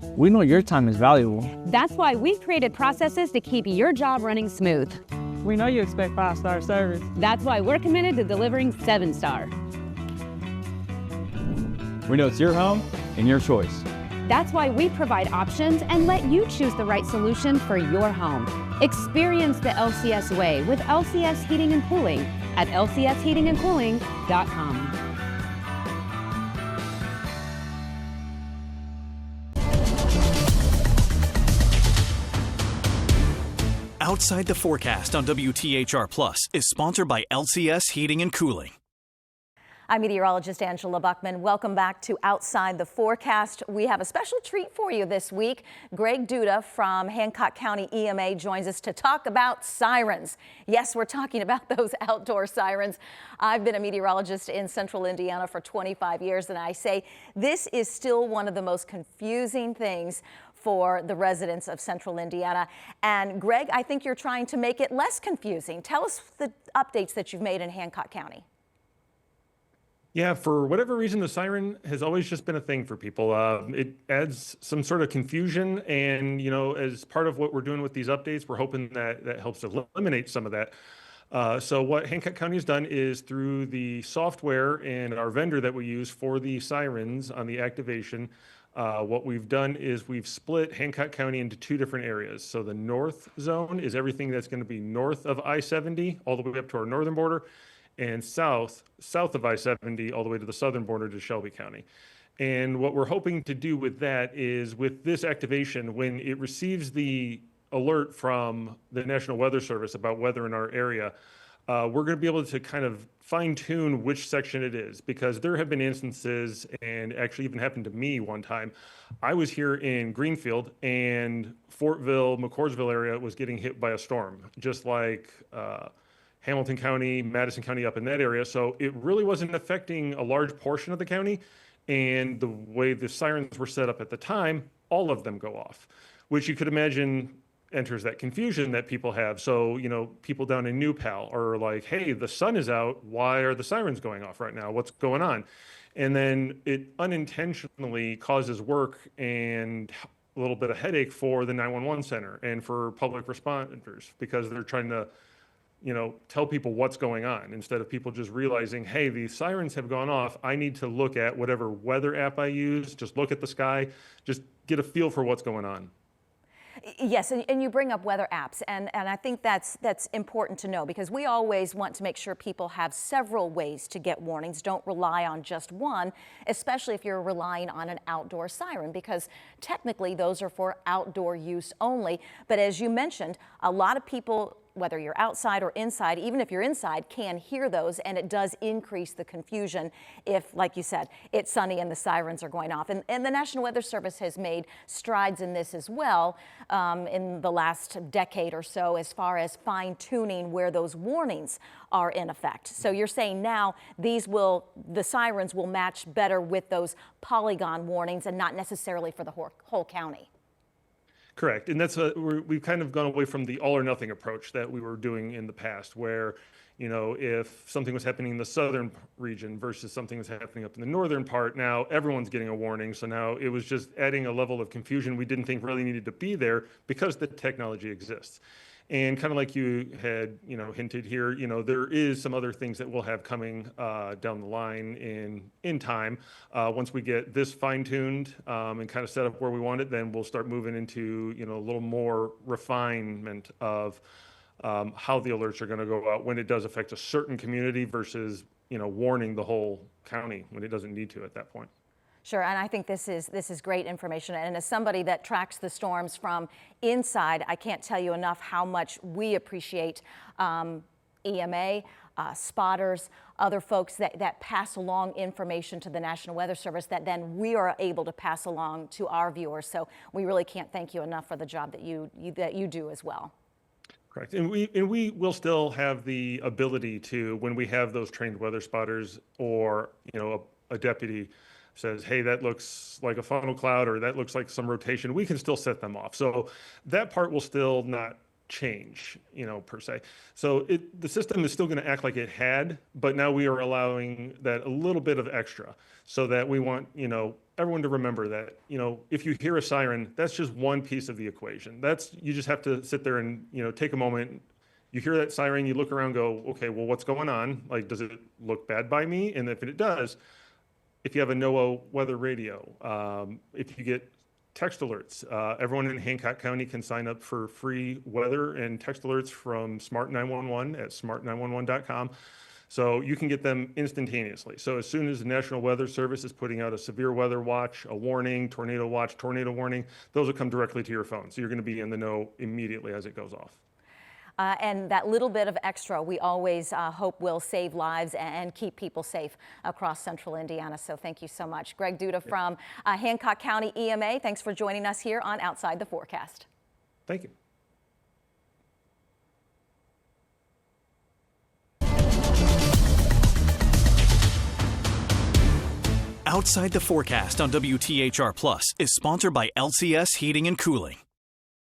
We know your time is valuable. That's why we've created processes to keep your job running smooth. We know you expect 5-star service. That's why we're committed to delivering 7-star. We know it's your home and your choice. That's why we provide options and let you choose the right solution for your home. Experience the LCS way with LCS Heating and Cooling at lcsheatingandcooling.com. Outside the Forecast on WTHR Plus is sponsored by LCS Heating and Cooling. I'm meteorologist Angela Buchman. Welcome back to Outside the Forecast. We have a special treat for you this week. Greg Duda from Hancock County EMA joins us to talk about sirens. Yes, we're talking about those outdoor sirens. I've been a meteorologist in central Indiana for 25 years, and I say this is still one of the most confusing things for the residents of central Indiana. And Greg, I think you're trying to make it less confusing. Tell us the updates that you've made in Hancock County. Yeah, for whatever reason, the siren has always just been a thing for people. It adds some sort of confusion, and as part of what we're doing with these updates, we're hoping that that helps eliminate some of that. So what Hancock County has done is through the software and our vendor that we use for the sirens on the activation, what we've done is we've split Hancock County into two different areas. So the north zone is everything that's going to be north of I-70 all the way up to our northern border, and south of I-70 all the way to the southern border to Shelby County. And what we're hoping to do with that is with this activation, when it receives the alert from the National Weather Service about weather in our area, we're going to be able to kind of fine tune which section it is, because there have been instances, and actually even happened to me one time. I was here in Greenfield and Fortville, McCordsville area was getting hit by a storm, just like Hamilton County, Madison County up in that area. So it really wasn't affecting a large portion of the county. And the way the sirens were set up at the time, all of them go off, which you could imagine enters that confusion that people have. So, people down in New Pal are like, hey, the sun is out. Why are the sirens going off right now? What's going on? And then it unintentionally causes work and a little bit of headache for the 911 center and for public responders, because they're trying to tell people what's going on instead of people just realizing, hey, these sirens have gone off. I need to look at whatever weather app I use, just look at the sky, just get a feel for what's going on. Yes, and you bring up weather apps, and I think that's important to know, because we always want to make sure people have several ways to get warnings. Don't rely on just one, especially if you're relying on an outdoor siren, because technically those are for outdoor use only. But as you mentioned, a lot of people, whether you're outside or inside, even if you're inside, can hear those, and it does increase the confusion if, like you said, it's sunny and the sirens are going off. And the National Weather Service has made strides in this as well in the last decade or so, as far as fine-tuning where those warnings are in effect. So you're saying now the sirens will match better with those polygon warnings and not necessarily for the whole county. Correct. And that's we've kind of gone away from the all or nothing approach that we were doing in the past, where, if something was happening in the southern region versus something was happening up in the northern part, now everyone's getting a warning. So now it was just adding a level of confusion we didn't think really needed to be there, because the technology exists. And kind of like you had, hinted here, there is some other things that we'll have coming down the line in time. Once we get this fine-tuned and kind of set up where we want it, then we'll start moving into, a little more refinement of how the alerts are going to go out when it does affect a certain community versus, warning the whole county when it doesn't need to at that point. Sure, and I think this is great information. And as somebody that tracks the storms from inside, I can't tell you enough how much we appreciate EMA, spotters, other folks that pass along information to the National Weather Service that then we are able to pass along to our viewers. So we really can't thank you enough for the job that you do as well. Correct, and we will still have the ability to, when we have those trained weather spotters or a deputy says, hey, that looks like a funnel cloud, or that looks like some rotation, we can still set them off. So that part will still not change, per se. So the system is still going to act like it had, but now we are allowing that a little bit of extra, so that we want, everyone to remember that, if you hear a siren, that's just one piece of the equation. You just have to sit there and, take a moment. You hear that siren, you look around, go, okay, well, what's going on? Like, does it look bad by me? And if it does, if you have a NOAA weather radio, if you get text alerts, everyone in Hancock County can sign up for free weather and text alerts from Smart 911 at smart911.com. So you can get them instantaneously. So as soon as the National Weather Service is putting out a severe weather watch, a warning, tornado watch, tornado warning, those will come directly to your phone. So you're going to be in the know immediately as it goes off. And that little bit of extra, we always hope will save lives and keep people safe across central Indiana. So thank you so much. Greg Duda from Hancock County EMA, thanks for joining us here on Outside the Forecast. Thank you. Outside the Forecast on WTHR Plus is sponsored by LCS Heating and Cooling.